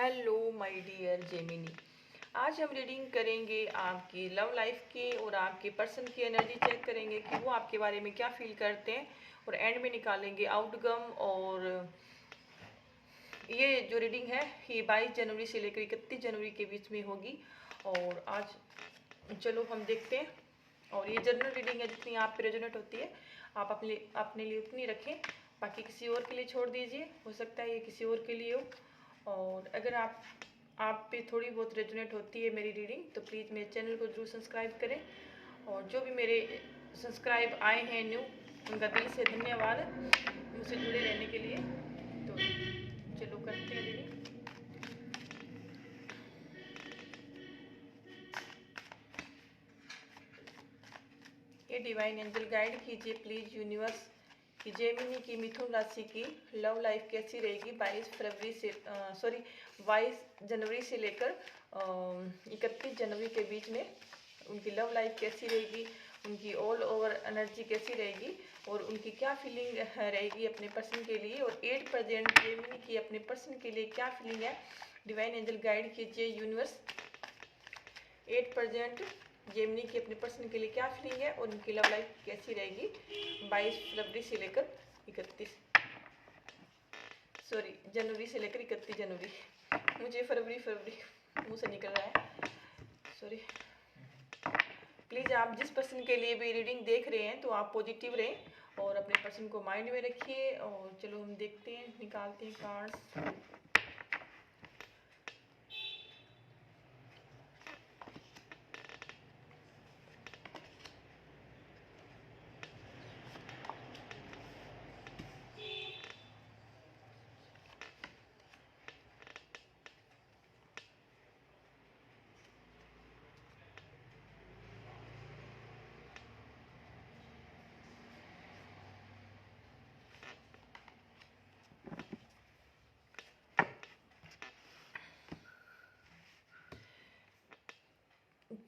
Hello my dear Gemini. आज हम reading करेंगे आपकी लव लाइफ की और आपके पर्सन की एनर्जी चेक करेंगे कि वो आपके बारे में क्या फील करते हैं और एंड में निकालेंगे आउटकम। और ये जो रीडिंग है ये 22 जनवरी से लेकर 31 जनवरी के बीच में होगी। और आज चलो हम देखते हैं। और ये जनरल रीडिंग है, जितनी आप पे रेजोनेट होती है आप अपने लिए उतनी रखें, बाकी किसी और के लिए छोड़ दीजिए। हो सकता है ये किसी और के लिए हो। और अगर आप पे थोड़ी बहुत रेजोनेट होती है मेरी रीडिंग तो प्लीज़ मेरे चैनल को जरूर सब्सक्राइब करें। और जो भी मेरे सब्सक्राइब आए हैं न्यू, उनका दिल से धन्यवाद मुझसे जुड़े रहने के लिए। तो चलो करते हैं रीडिंग। ये डिवाइन एंजल गाइड कीजिए प्लीज़ यूनिवर्स कि जेमिनी की मिथुन राशि की लव लाइफ कैसी रहेगी 22 जनवरी से लेकर 31 जनवरी के बीच में। उनकी लव लाइफ कैसी रहेगी, उनकी ऑल ओवर एनर्जी कैसी रहेगी और उनकी क्या फीलिंग रहेगी अपने पर्सन के लिए। और 8 प्रेजेंट जेमिनी की अपने पर्सन के लिए क्या फीलिंग है, डिवाइन एंजल गाइड कीजिए यूनिवर्स। 8 प्रेजेंट जेमिनी की अपने पर्सन के लिए क्या फीलिंग है और उनकी लव लाइफ कैसी रहेगी 22 फरवरी से लेकर 31 जनवरी से लेकर 31 जनवरी। मुझे फरवरी मुंह से निकल रहा है, सॉरी। प्लीज़ आप जिस पर्सन के लिए भी रीडिंग देख रहे हैं तो आप पॉजिटिव रहें और अपने पर्सन को माइंड में रखिए। और चलो हम देखते हैं, निकालते हैं कार्ड्स।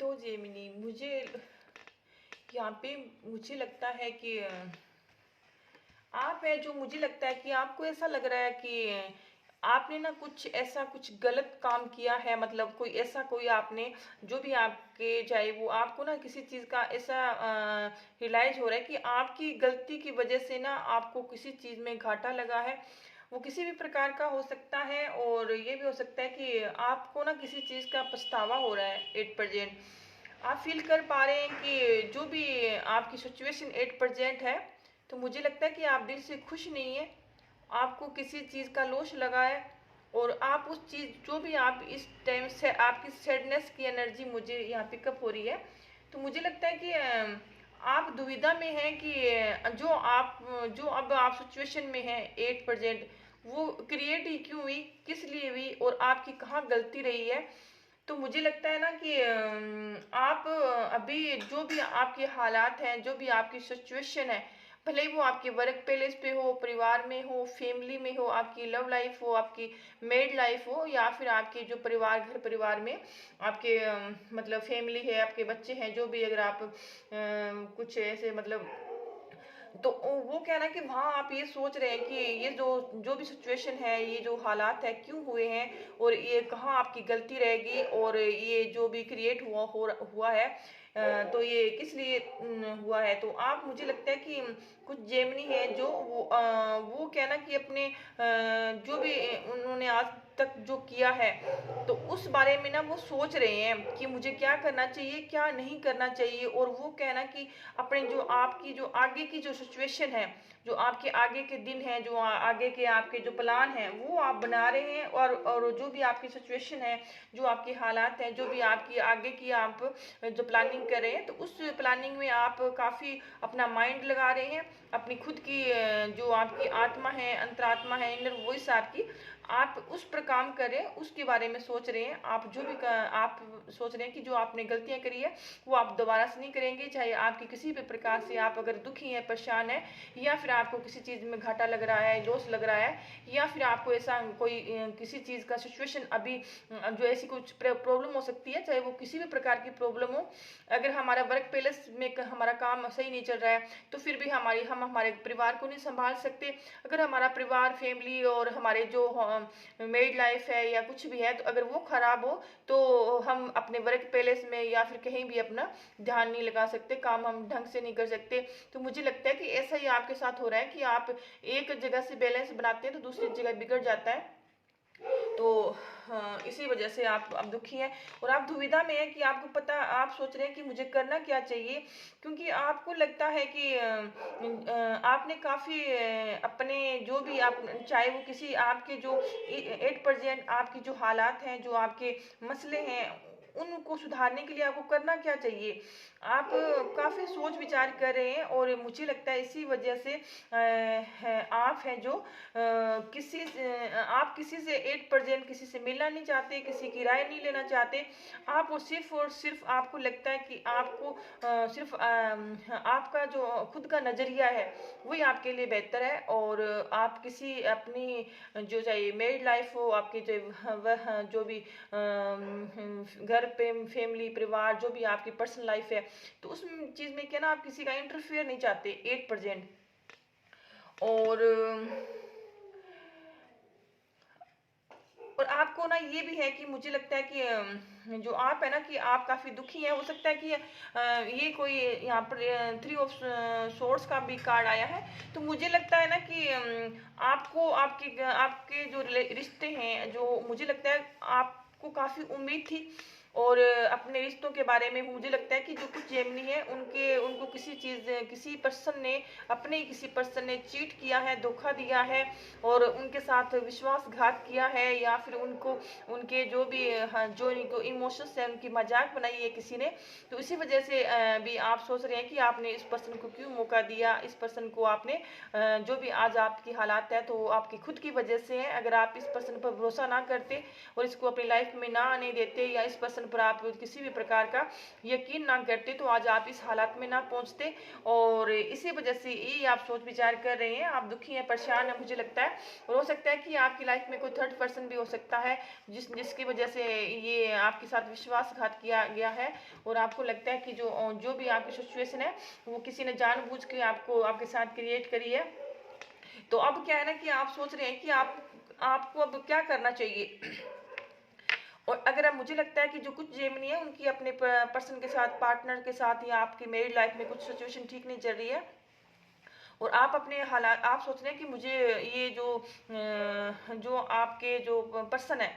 तो जेमिनी मुझे यहाँ पे मुझे लगता है कि आप है जो, मुझे लगता है कि आपको ऐसा लग रहा है कि आपने ना कुछ गलत काम किया है। मतलब कोई आपने जो भी आपके चाहे वो आपको ना किसी चीज़ का ऐसा रियलाइज हो रहा है कि आपकी गलती की वजह से ना आपको किसी चीज़ में घाटा लगा है। वो किसी भी प्रकार का हो सकता है और ये भी हो सकता है कि आपको ना किसी चीज़ का पछतावा हो रहा है। 8% आप फील कर पा रहे हैं कि जो भी आपकी सिचुएशन 8% है, तो मुझे लगता है कि आप दिल से खुश नहीं है। आपको किसी चीज़ का लॉस लगा है और आप उस चीज़ जो भी आप इस टाइम से आपकी सैडनेस की एनर्जी मुझे यहाँ पिकअप हो रही है। तो मुझे लगता है कि आप दुविधा में हैं कि जो अब आप सिचुएशन में हैं 8% वो क्रिएट ही क्यों हुई, किस लिए हुई और आपकी कहाँ गलती रही है। तो मुझे लगता है ना कि आप अभी जो भी आपके हालात हैं, जो भी आपकी सिचुएशन है, भले ही वो आपके वर्क प्लेस पे हो, परिवार में हो, फैमिली में हो, आपकी लव लाइफ हो, आपकी मेड लाइफ हो, या फिर आपके जो घर परिवार में आपके मतलब फैमिली है, आपके बच्चे हैं, जो भी अगर आप कुछ ऐसे मतलब, तो वो क्या ना कि वहाँ आप ये सोच रहे हैं कि ये जो भी सिचुएशन है, ये जो हालात है क्यों हुए हैं और ये कहाँ आपकी गलती रहेगी और ये जो भी क्रिएट हुआ है तो ये किस लिए हुआ है। तो आप, मुझे लगता है कि कुछ जेमिनी है जो वो क्या ना कि अपने जो भी उन्होंने आज तक जो किया है तो उस बारे में ना वो सोच रहे हैं कि मुझे क्या करना चाहिए, क्या नहीं करना चाहिए। और वो कहना कि अपने जो आपकी जो आगे की जो सिचुएशन है, जो आपके आगे के दिन हैं, जो आगे के आपके जो प्लान हैं वो आप बना रहे हैं। और जो भी आपकी सिचुएशन है, जो आपके हालात हैं, जो भी आपकी आगे की आप जो प्लानिंग कर रहे हैं, तो उस प्लानिंग में आप काफ़ी अपना माइंड लगा रहे हैं। अपनी खुद की जो आपकी आत्मा है, अंतरात्मा है, इनर वॉइस आपकी, आप उस पर काम कर रहे हैं, उसके बारे में सोच रहे हैं। आप आप सोच रहे हैं कि जो आपने गलतियां करी है वो आप दोबारा से नहीं करेंगे। चाहे आपकी किसी भी प्रकार से आप अगर दुखी हैं, परेशान है, या फिर आपको किसी चीज़ में घाटा लग रहा है, लॉस लग रहा है, या फिर आपको ऐसा कोई किसी चीज़ का सिचुएशन अभी जो ऐसी कुछ प्रॉब्लम हो सकती है, चाहे वो किसी भी प्रकार की प्रॉब्लम हो। अगर हमारा वर्क प्लेस में हमारा काम सही नहीं चल रहा है तो फिर भी हम हमारे परिवार को नहीं संभाल सकते। अगर हमारा परिवार, फैमिली और हमारे जो मेरिड लाइफ है या कुछ भी है, तो अगर वो खराब हो तो हम अपने वर्क प्लेस में या फिर कहीं भी अपना ध्यान नहीं लगा सकते, काम हम ढंग से नहीं कर सकते। तो मुझे लगता है कि ऐसा ही आपके साथ हो रहा है कि आप एक जगह से बैलेंस बनाते हैं तो दूसरी जगह बिगड़ जाता है। तो हाँ, इसी वजह से आप अब दुखी हैं और आप दुविधा में हैं कि आपको पता, आप सोच रहे हैं कि मुझे करना क्या चाहिए, क्योंकि आपको लगता है कि आपने काफ़ी अपने जो भी आप, चाहे वो किसी आपके जो 8% आपकी जो हालात हैं, जो आपके मसले हैं, उनको सुधारने के लिए आपको करना क्या चाहिए। आप काफ़ी सोच विचार कर रहे हैं और मुझे लगता है इसी वजह से आप हैं जो आप किसी से 8% किसी से मिलना नहीं चाहते, किसी की राय नहीं लेना चाहते। आप वो सिर्फ और सिर्फ आपको लगता है कि आपको सिर्फ आपका जो खुद का नज़रिया है वही आपके लिए बेहतर है, और आप किसी अपनी जो चाहे मैरिड लाइफ हो, आपके जो वह जो भी घर पे फैमिली परिवार जो भी आपकी पर्सनल लाइफ है, तो उस चीज़ में क्या ना, आप किसी का इंटरफेयर नहीं चाहते 8%। और और आपको ना ये भी है कि मुझे लगता है कि जो आप है ना कि आप काफ़ी दुखी हैं। हो सकता है कि ये कोई यहाँ पर 3 ऑफ सोर्स का भी कार्ड आया है। तो मुझे लगता है ना कि आपको आपके आपके जो रिश्ते हैं, जो मुझे लगता है आपको काफ़ी उम्मीद थी, और अपने रिश्तों के बारे में मुझे लगता है कि जो कुछ जेमिनी है उनके उनको किसी पर्सन ने, अपने ही किसी पर्सन ने चीट किया है, धोखा दिया है, और उनके साथ विश्वासघात किया है, या फिर उनको उनके जो भी हाँ, जो इनको इमोशंस है उनकी मजाक बनाई है किसी ने। तो इसी वजह से भी आप सोच रहे हैं कि आपने इस पर्सन को क्यों मौका दिया, इस पर्सन को आपने जो भी आज आपकी हालात है तो आपकी खुद की वजह से है। अगर आप इस पर्सन पर भरोसा ना करते और इसको अपनी लाइफ में ना आने देते, या इस पर्सन पर आप किसी भी प्रकार का यकीन ना करते, तो आज आप इस हालात में ना पहुंचते। और इसी वजह से ये आप सोच विचार कर रहे हैं, आप दुखी हैं, परेशान हैं मुझे लगता है। और हो सकता है कि आपकी लाइफ में कोई थर्ड पर्सन भी हो सकता है जिसकी वजह से ये आपके साथ विश्वासघात किया गया है, और आपको लगता है कि जो भी आपकी सिचुएशन है वो किसी ने जानबूझ के आपको आपके साथ क्रिएट करी है। तो अब क्या है ना कि आप सोच रहे हैं कि आपको अब क्या करना चाहिए। और अगर अब मुझे लगता है कि जो कुछ जेमिनी है उनकी अपने पर्सन के साथ, पार्टनर के साथ, या आपकी मैरिड लाइफ में कुछ सिचुएशन ठीक नहीं चल रही है, और आप अपने हालात, आप सोच रहे हैं कि मुझे ये जो आपके जो पर्सन है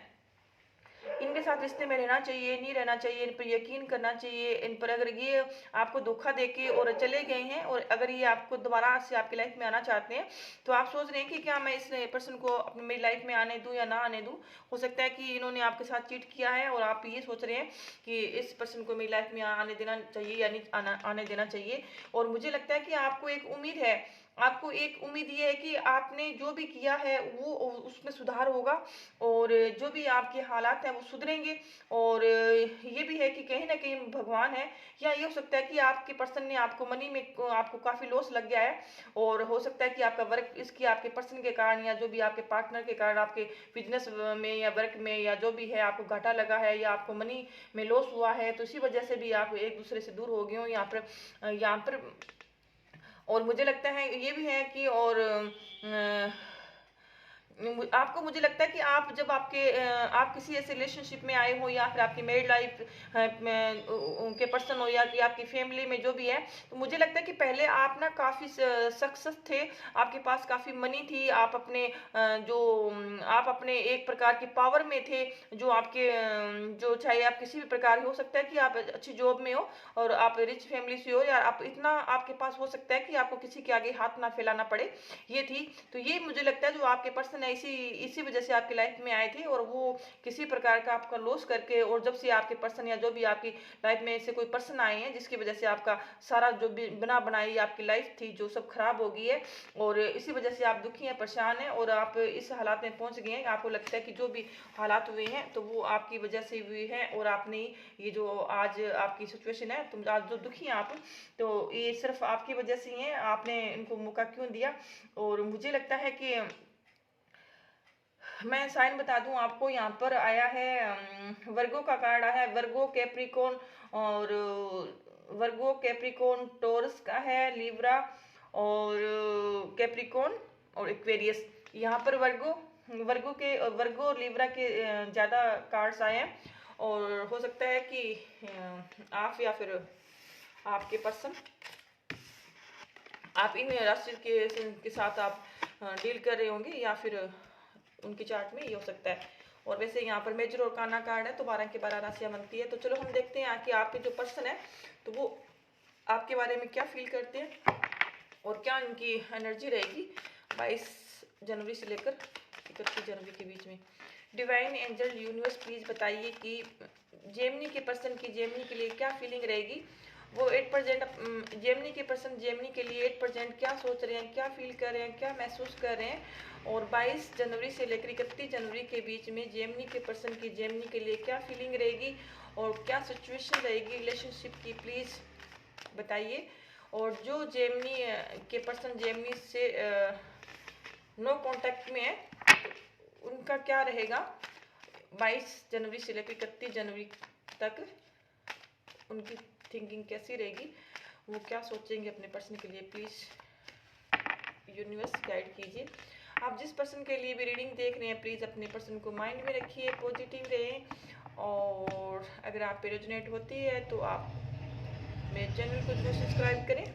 इनके साथ रिश्ते में रहना चाहिए, नहीं रहना चाहिए, इन पर यकीन करना चाहिए, इन पर अगर ये आपको धोखा देके और चले गए हैं, और अगर ये आपको दोबारा से आपकी लाइफ में आना चाहते हैं, तो आप सोच रहे हैं कि क्या मैं इस पर्सन को अपनी मेरी लाइफ में आने दूं या ना आने दूं। हो सकता है कि इन्होंने आपके साथ चीट किया है और आप ये सोच रहे हैं कि इस पर्सन को मेरी लाइफ में आने देना चाहिए या नहीं आने देना चाहिए। और मुझे लगता है कि आपको एक उम्मीद है, आपको एक उम्मीद ये है कि आपने जो भी किया है वो उसमें सुधार होगा, और जो भी आपके हालात हैं वो सुधरेंगे। और ये भी है कि कहीं ना कहीं भगवान है, या ये हो सकता है कि आपके पर्सन ने आपको मनी में आपको काफ़ी लॉस लग गया है, और हो सकता है कि आपका वर्क इसकी आपके पर्सन के कारण, या जो भी आपके पार्टनर के कारण आपके बिजनेस में या वर्क में या जो भी है आपको घाटा लगा है, या आपको मनी में लॉस हुआ है, तो इसी वजह से भी आप एक दूसरे से दूर हो गए हो यहाँ पर। और मुझे लगता है ये भी है कि, और आपको मुझे लगता है कि आप जब आप किसी ऐसे रिलेशनशिप में आए हो, या फिर आपकी मैरिड लाइफ के पर्सन हो, या कि आपकी फैमिली में जो भी है, तो मुझे लगता है कि पहले आप ना काफ़ी सक्सेस थे, आपके पास काफ़ी मनी थी, आप अपने आप अपने एक प्रकार के पावर में थे, जो आपके जो चाहे आप किसी भी प्रकार हो सकता है कि आप अच्छी जॉब में हो और आप रिच फैमिली से हो, या आप इतना आपके पास हो सकता है कि आपको किसी के आगे हाथ ना फैलाना पड़े, ये थी। तो ये मुझे लगता है जो आपके पर्सन है इसी वजह से आपकी लाइफ में आए थे, और वो किसी प्रकार का आपका लॉस करके, और जब से आपके पर्सन या जो भी आपकी लाइफ में ऐसे कोई पर्सन आए हैं जिसकी वजह से आपका सारा जो भी बना बनाई आपकी लाइफ थी जो सब खराब हो गई है, और इसी वजह से आप दुखी हैं, परेशान हैं, और आप इस हालात में पहुंच गए हैं। आपको लगता है कि जो भी हालात हुए हैं तो वो आपकी वजह से हुए हैं, और आपने ये जो आज आपकी सिचुएशन है, तुम आज जो दुखी हैं आप, तो ये सिर्फ आपकी वजह से ही है, आपने इनको मौका क्यों दिया। और मुझे लगता है कि मैं साइन बता दूं आपको, यहाँ पर आया है वर्गो का कार्ड आया है, वर्गो कैप्रिकॉन, और वर्गो कैप्रिकॉन टोरस का है, लिब्रा और कैप्रिकॉन और एक्वेरियस। यहाँ पर वर्गो वर्गो और लिब्रा के ज़्यादा कार्ड्स आए हैं, और हो सकता है कि आप या फिर आपके पर्सन, आप इन राशि के साथ आप डील कर रहे होंगे, या फिर उनके चार्ट में ये हो सकता है। और वैसे यहाँ पर मेजर और काना कार्ड है, तो 12 के 12 राशियाँ बनती है। तो चलो हम देखते हैं कि आपके जो पर्सन है तो वो आपके बारे में क्या फील करते हैं और क्या इनकी एनर्जी रहेगी 22 जनवरी से लेकर 31 जनवरी के बीच में। डिवाइन एंजल यूनिवर्स प्लीज बताइए कि जेमिनी के पर्सन की जेमिनी के लिए क्या फीलिंग रहेगी। वो 8% जेमिनी के पर्सन जेमिनी के लिए 8% क्या सोच रहे हैं, क्या फील कर रहे हैं, क्या महसूस कर रहे हैं, और 22 जनवरी से लेकर 31 जनवरी के बीच में जेमिनी के पर्सन की जेमिनी के लिए क्या फीलिंग रहेगी और क्या सिचुएशन रहेगी रिलेशनशिप की, प्लीज़ बताइए। और जो जेमिनी के पर्सन जेमिनी से नो कांटेक्ट में है उनका क्या रहेगा 22 जनवरी से लेकर 31 जनवरी तक, उनकी थिंकिंग कैसी रहेगी, वो क्या सोचेंगे अपने पर्सन के लिए, प्लीज़ यूनिवर्स गाइड कीजिए। आप जिस पर्सन के लिए भी रीडिंग देख रहे हैं प्लीज़ अपने पर्सन को माइंड में रखिए, पॉजिटिव रहें, और अगर आप पे रेजोनेट होती है तो आप मेरे चैनल को जरूर सब्सक्राइब करें।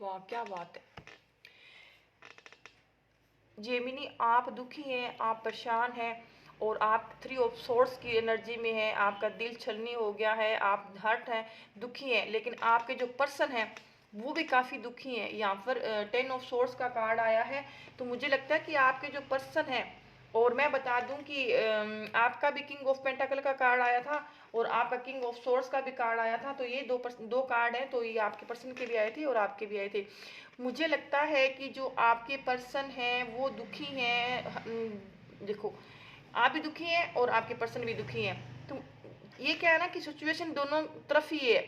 वाह क्या बात है। जेमिनी आप दुखी हैं, आप परेशान हैं, और आप 3 ऑफ सोर्स की एनर्जी में हैं, आपका दिल छलनी हो गया है, आप हर्ट हैं, दुखी हैं, लेकिन आपके जो पर्सन हैं वो भी काफ़ी दुखी हैं। यहाँ पर 10 ऑफ सोर्स का कार्ड आया है, तो मुझे लगता है कि आपके जो पर्सन हैं, और मैं बता दूं कि आपका भी किंग ऑफ पेंटाकल का कार्ड आया था और आपका किंग ऑफ सोर्स का भी कार्ड आया था, तो ये दो कार्ड हैं, तो ये आपके पर्सन के भी आए थे और आपके भी आए थे। मुझे लगता है कि जो आपके पर्सन हैं वो दुखी हैं। देखो आप भी दुखी हैं और आपके पर्सन भी दुखी हैं, तो ये क्या है ना कि सिचुएशन दोनों तरफ ही है।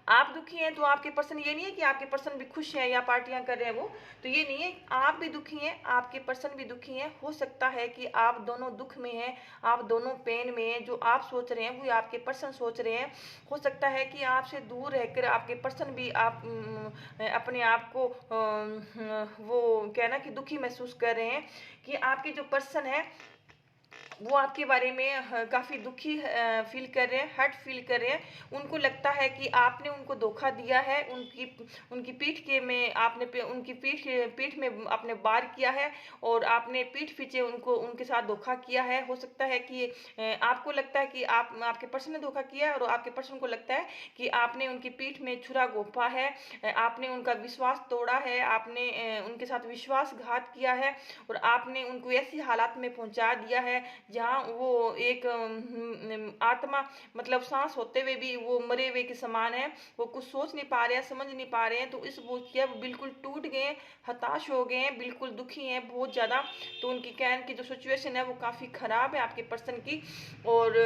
आप दुखी हैं तो आपके पर्सन, ये नहीं है कि आपके पर्सन भी खुश हैं या पार्टियां कर रहे हैं वो, तो ये नहीं है। आप भी दुखी हैं, आपके पर्सन भी दुखी हैं। हो सकता है कि आप दोनों दुख में हैं, आप दोनों पेन में हैं। जो आप सोच रहे हैं वो आपके पर्सन सोच रहे हैं। हो सकता है कि आपसे दूर रहकर आपके पर्सन भी आप अपने आप को वो कहना कि दुखी महसूस कर रहे हैं कि आपके जो पर्सन है वो आपके बारे में काफ़ी दुखी फील कर रहे हैं, हर्ट फील कर रहे हैं। उनको लगता है कि आपने उनको धोखा दिया है, उनकी पीठ के में आपने उनकी पीठ में आपने वार किया है, और आपने पीठ पीछे उनके साथ धोखा किया है। हो सकता है कि आपको लगता है कि आपके पर्सन ने धोखा किया है, और आपके पर्सन को लगता है कि आपने उनकी पीठ में छुरा घोंपा है, आपने उनका विश्वास तोड़ा है, आपने उनके साथ विश्वासघात किया है, और आपने उनको ऐसी हालात में पहुंचा दिया है जहाँ वो एक आत्मा, मतलब सांस होते हुए भी वो मरे हुए के समान है। वो कुछ सोच नहीं पा रहे हैं, समझ नहीं पा रहे हैं, तो इस बोझ के अब बिल्कुल टूट गए, हताश हो गए हैं, बिल्कुल दुखी हैं बहुत ज़्यादा। तो उनकी कैन की जो सिचुएशन है वो काफ़ी ख़राब है आपके पर्सन की। और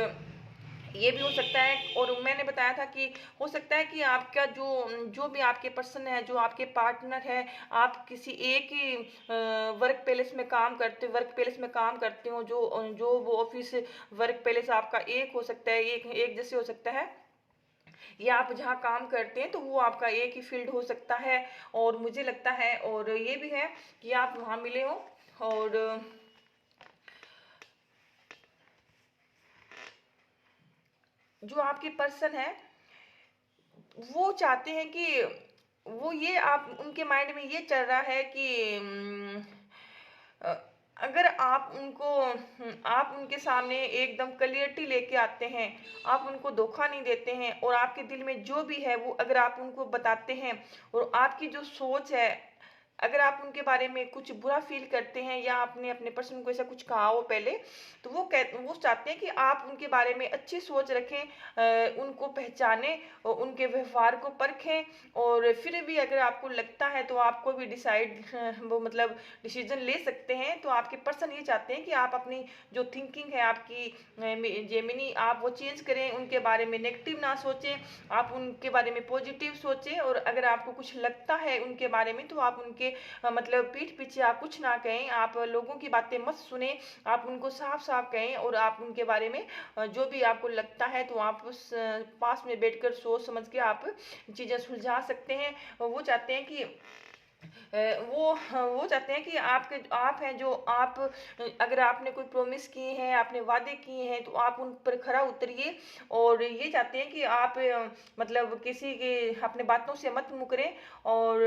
ये भी हो सकता है, और मैंने बताया था कि हो सकता है कि आपका जो भी आपके पर्सन है, जो आपके पार्टनर है, आप किसी एक ही वर्क प्लेस में काम करते हो, जो वो ऑफिस वर्क प्लेस आपका एक हो सकता है, एक जैसे हो सकता है, या आप जहाँ काम करते हैं तो वो आपका एक ही फील्ड हो सकता है। और मुझे लगता है, और ये भी है कि आप वहाँ मिले हो, और जो आपके पर्सन है वो चाहते हैं कि वो ये आप उनके माइंड में ये चल रहा है कि अ, अगर आप उनके सामने एकदम क्लियरिटी लेके आते हैं, आप उनको धोखा नहीं देते हैं, और आपके दिल में जो भी है वो अगर आप उनको बताते हैं, और आपकी जो सोच है, अगर आप उनके बारे में कुछ बुरा फील करते हैं या आपने अपने पर्सन को ऐसा कुछ कहा हो पहले, तो वो चाहते हैं कि आप उनके बारे में अच्छी सोच रखें, उनको पहचानें और उनके व्यवहार को परखें। और फिर भी अगर आपको लगता है तो आपको भी वो मतलब डिसीजन ले सकते हैं। तो आपके पर्सन ये चाहते हैं कि आप अपनी जो थिंकिंग है आपकी जेमिनी, आप वो चेंज करें, उनके बारे में नेगेटिव ना सोचें, आप उनके बारे में पॉजिटिव सोचें। और अगर आपको कुछ लगता है उनके बारे में तो आप उनके उनके मतलब पीठ पीछे आप कुछ ना कहें, आप लोगों की बातें मत सुने, आप उनको साफ साफ कहें और आप उनके बारे में जो भी आपको लगता है तो आप उस पास में बैठकर सोच समझ के आप चीज़ें सुलझा सकते हैं। वो चाहते हैं कि वो चाहते हैं कि आप हैं जो आप, अगर आपने कोई प्रॉमिस किए हैं, आपने वादे किए हैं तो आप उन पर खरा उतरिए। और ये चाहते हैं कि आप मतलब किसी के अपने बातों से मत मुकरें, और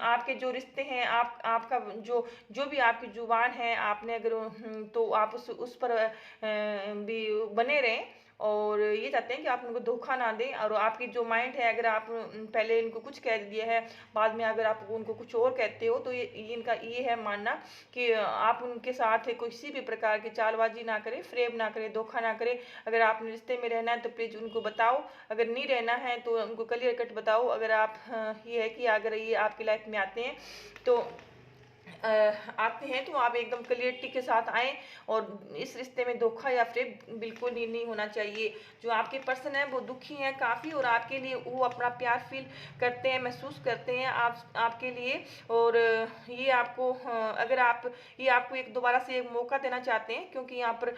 आपके जो रिश्ते हैं, आपका जो भी आपकी जुबान है, आपने अगर तो आप उस पर भी बने रहें। और ये चाहते हैं कि आप उनको धोखा ना दें, और आपकी जो माइंड है, अगर आप पहले इनको कुछ कह दिया है, बाद में अगर आप उनको कुछ और कहते हो, तो ये इनका ये है मानना कि आप उनके साथ किसी भी प्रकार की चालबाजी ना करें, फ्रेब ना करें, धोखा ना करें। अगर आपने रिश्ते में रहना है तो प्लीज़ उनको बताओ, अगर नहीं रहना है तो उनको क्लियर कट बताओ। अगर आप ये है कि अगर ये आपकी लाइफ में आते हैं तो आते हैं तो आप एकदम क्लियरिटी के साथ आएँ, और इस रिश्ते में धोखा या फ्रेब बिल्कुल ही नहीं होना चाहिए। जो आपके पर्सन है वो दुखी हैं काफ़ी, और आपके लिए वो अपना प्यार फील करते हैं, महसूस करते हैं आपके लिए। और ये आपको अगर आप ये आपको एक दोबारा से एक मौका देना चाहते हैं, क्योंकि यहाँ पर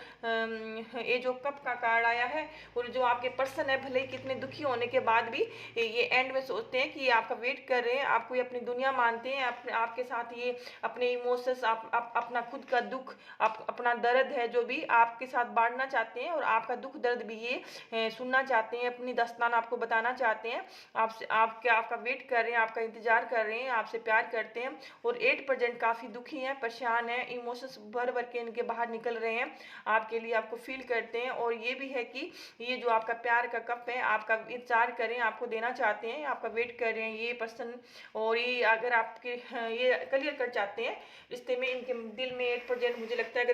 ये जो कप का कार्ड आया है, और जो आपके पर्सन है भले ही कितने दुखी होने के बाद भी ये एंड में सोचते हैं कि ये आपका वेट कर रहे हैं, आपको ये अपनी दुनिया मानते हैं, आपके साथ ये अपने इमोशंस, आप अपना खुद का दुख, अपना दर्द है जो भी आपके साथ बांटना चाहते हैं, और आपका दुख दर्द भी ये सुनना चाहते हैं, अपनी दास्तान आपको बताना चाहते हैं। आपका वेट कर रहे हैं, आपका इंतजार कर रहे हैं, आपसे प्यार करते हैं। और 8% काफ़ी दुखी हैं, परेशान हैं, इमोशंस भर भर के इनके बाहर निकल रहे हैं आपके लिए, आपको फील करते हैं। और ये भी है कि ये जो आपका प्यार का कप है, आपका इंतजार कर रहे हैं, आपको देना चाहते हैं, आपका वेट कर रहे हैं ये पर्सन। और ये अगर आपके ये क्लियर कर चाहते हैं रिश्ते में, इनके दिल में 8% मुझे लगता है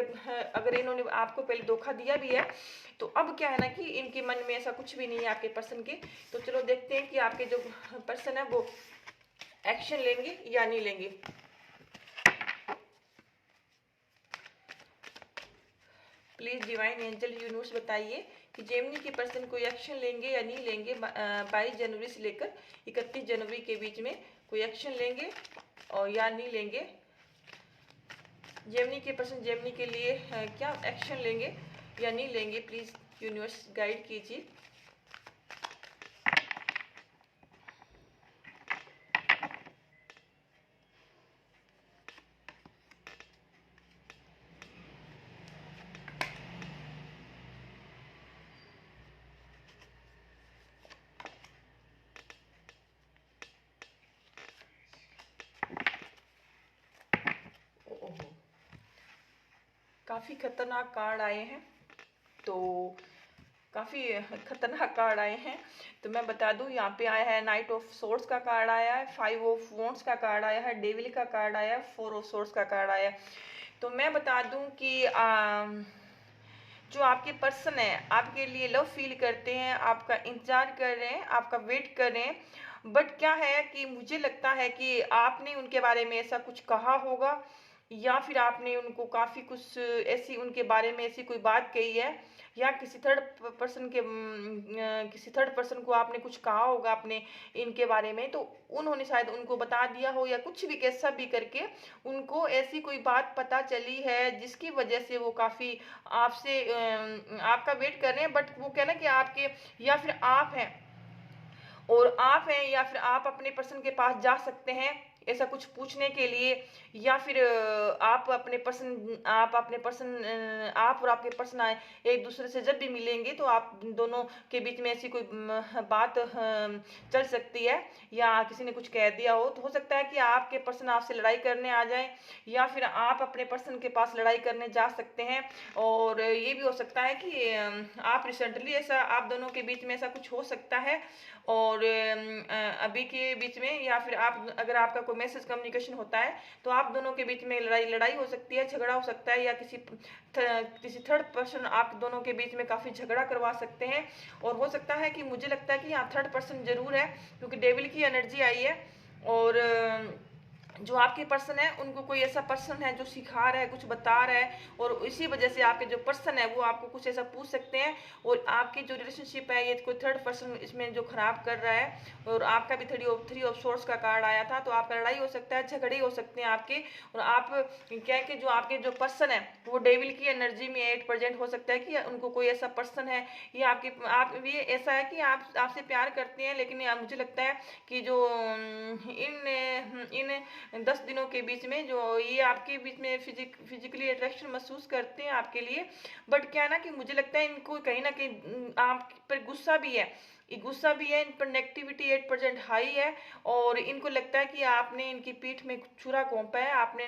अगर इन्होंने आपको पहले धोखा दिया भी है, तो अब क्या है ना कि इनके मन में ऐसा कुछ भी नहीं है आपके पर्सन के। तो चलो देखते हैं कि आपके जो पर्सन है वो एक्शन लेंगे या नहीं लेंगे। प्लीज डिवाइन एंजल यूनिवर्स बताइए कि जेमिनी के पर्सन कोई एक्शन लेंगे या नहीं लेंगे। 22 जनवरी से लेकर 31 जनवरी के बीच में कोई एक्शन लेंगे और या नहीं लेंगे। जेमिनी के पर्सन जेमिनी के लिए क्या एक्शन लेंगे या नहीं लेंगे, प्लीज यूनिवर्स गाइड कीजिए। काफ़ी खतरनाक कार्ड आए हैं, तो काफ़ी खतरनाक कार्ड आए हैं। तो मैं बता दूं, यहाँ पे आया है नाइट ऑफ सोर्ड्स का कार्ड आया है, 5 ऑफ वॉन्ड्स का कार्ड आया है, डेविल का कार्ड आया है, 4 ऑफ सोर्ड्स का कार्ड आया है। तो मैं बता दूं कि जो आपके पर्सन है आपके लिए लव फील करते हैं, आपका इंतजार कर रहे हैं, आपका वेट कर रहे हैं। बट क्या है कि मुझे लगता है कि आपने उनके बारे में ऐसा कुछ कहा होगा, या फिर आपने उनको काफ़ी कुछ ऐसी उनके बारे में ऐसी कोई बात कही है, या किसी थर्ड पर्सन को आपने कुछ कहा होगा अपने इनके बारे में, तो उन्होंने शायद उनको बता दिया हो, या कुछ भी कैसा भी करके उनको ऐसी कोई बात पता चली है जिसकी वजह से वो काफ़ी आपसे आपका वेट कर रहे हैं। बट वो कहना कि आपके या फिर आप हैं, और आप हैं या फिर आप अपने पर्सन के पास जा सकते हैं ऐसा कुछ पूछने के लिए, या फिर आप और आपके पर्सन एक दूसरे से जब भी मिलेंगे तो आप दोनों के बीच में ऐसी कोई बात चल सकती है, या किसी ने कुछ कह दिया हो। तो हो सकता है कि आपके पर्सन आपसे लड़ाई करने आ जाए, या फिर आप अपने पर्सन के पास लड़ाई करने जा सकते हैं। और ये भी हो सकता है कि आप रिसेंटली ऐसा आप दोनों के बीच में ऐसा कुछ हो सकता है, और अभी के बीच में, या फिर आप अगर आपका कोई मैसेज कम्युनिकेशन होता है तो आप दोनों के बीच में लड़ाई हो सकती है, झगड़ा हो सकता है, या किसी थर्ड पर्सन आप दोनों के बीच में काफ़ी झगड़ा करवा सकते हैं। और हो सकता है कि मुझे लगता है कि यहाँ थर्ड पर्सन जरूर है, क्योंकि डेविल की एनर्जी आई है। और जो आपके पर्सन है उनको कोई ऐसा पर्सन है जो सिखा रहा है, कुछ बता रहा है, और इसी वजह से आपके जो पर्सन है वो आपको कुछ ऐसा पूछ सकते हैं। और आपकी जो रिलेशनशिप है ये कोई थर्ड पर्सन इसमें जो खराब कर रहा है। और आपका भी थ्री ऑफ सोर्स का कार्ड आया था, तो आपका लड़ाई हो सकता है, झगड़े हो सकते हैं आपके। और आप क्या है कि जो आपके जो पर्सन है वो डेविल की एनर्जी में 8% हो सकता है कि उनको कोई ऐसा पर्सन है, ये आपके आप ये ऐसा है कि आप आपसे प्यार करते हैं, लेकिन मुझे लगता है कि जो इन 10 दिनों के बीच में जो ये आपके बीच में फिजिकली अट्रैक्शन महसूस करते हैं आपके लिए। बट क्या ना कि मुझे लगता है इनको कहीं ना कहीं आप पर गुस्सा भी है, ये गुस्सा भी है, इन पर नेगेटिविटी 8% हाई है। और इनको लगता है कि आपने इनकी पीठ में छुरा घोंपा है, आपने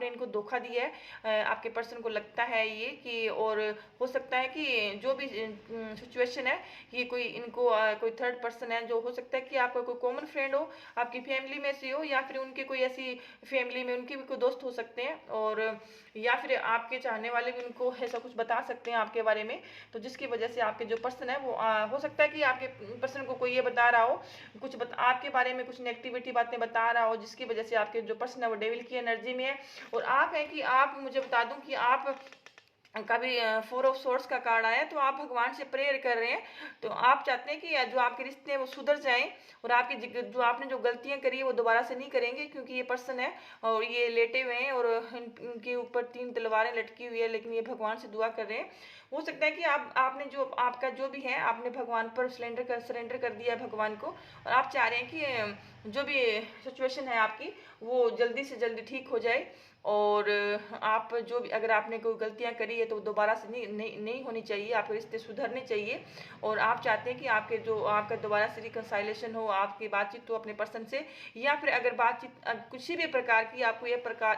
इनको धोखा दिया है। आपके पर्सन को लगता है ये कि, और हो सकता है कि जो भी सिचुएशन है, ये कोई इनको कोई थर्ड पर्सन है, जो हो सकता है कि आपका कोई कॉमन फ्रेंड हो, आपकी फैमिली में से हो, या फिर उनके कोई ऐसी फैमिली में उनके भी कोई दोस्त हो सकते हैं, और या फिर आपके चाहने वाले भी उनको ऐसा कुछ बता सकते हैं आपके बारे में। तो जिसकी वजह से आपके जो पर्सन है वो हो सकता है कि आपके पर्सन को कोई ये बता रहा हो, आपके बारे में कुछ नेगेटिविटी बातें बता रहा हो, जिसकी वजह से आपके जो पर्सन है वो डेविल की एनर्जी में है। और आप है कि आप, मुझे बता दूं कि आप कभी 4 ऑफ सोर्स का कार्ड आया, तो आप भगवान से प्रेयर कर रहे हैं। तो आप चाहते हैं कि जो आपके रिश्ते हैं वो सुधर जाएं, और आपकी जो आपने जो गलतियां करी है वो दोबारा से नहीं करेंगे, क्योंकि ये पर्सन है और ये लेटे हुए हैं, और इनके ऊपर 3 तलवारें लटकी हुई है, लेकिन ये भगवान से दुआ कर रहे हैं। हो सकता है कि आपने जो आपका जो भी है आपने भगवान पर सरेंडर कर दिया है भगवान को, और आप चाह रहे हैं कि जो भी सिचुएशन है आपकी वो जल्दी से जल्दी ठीक हो जाए। और आप जो भी, अगर आपने कोई गलतियां करी है तो दोबारा से नहीं होनी चाहिए, आपके रिश्ते सुधरने चाहिए। और आप चाहते हैं कि आपका दोबारा से रिकंसाइलेशन हो, आपकी बातचीत हो अपने पर्सन से, या फिर अगर बातचीत किसी भी प्रकार की, आपको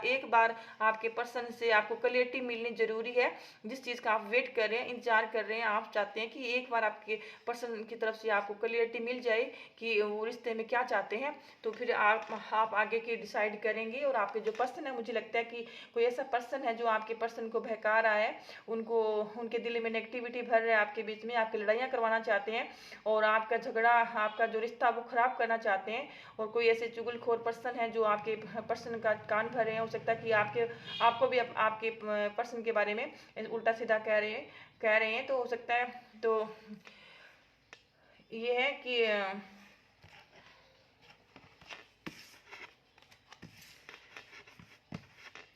एक बार आपके पर्सन से आपको क्लियरिटी मिलनी जरूरी है। जिस चीज़ का आप वेट कर रहे हैं, इंतजार कर रहे हैं, आप चाहते हैं कि एक बार आपके पर्सन की तरफ से आपको क्लियरिटी मिल जाए कि वो रिश्ते में क्या चाहते हैं, तो फिर आप आगे की डिसाइड करेंगे। और आपके जो पर्सन है, मुझे लगता है कि कोई ऐसा पर्सन है जो आपके पर्सन को बहका रहा है, उनको उनके दिल में नेगेटिविटी भर रहा है, आपके बीच में आपकी लड़ाइयाँ करवाना चाहते हैं, और आपका झगड़ा, आपका जो रिश्ता वो खराब करना चाहते हैं। और कोई ऐसे चुगलखोर पर्सन है जो आपके पर्सन का कान भर रहे हैं। हो सकता है कि आपको भी आपके पर्सन के बारे में उल्टा सीधा कह रहे हैं। तो हो सकता है, तो ये है कि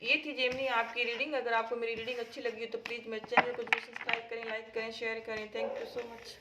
ये थी जेमिनी आपकी रीडिंग। अगर आपको मेरी रीडिंग अच्छी लगी तो प्लीज़ मेरे चैनल को जरूर सब्सक्राइब करें, लाइक करें, शेयर करें। Thank you so much.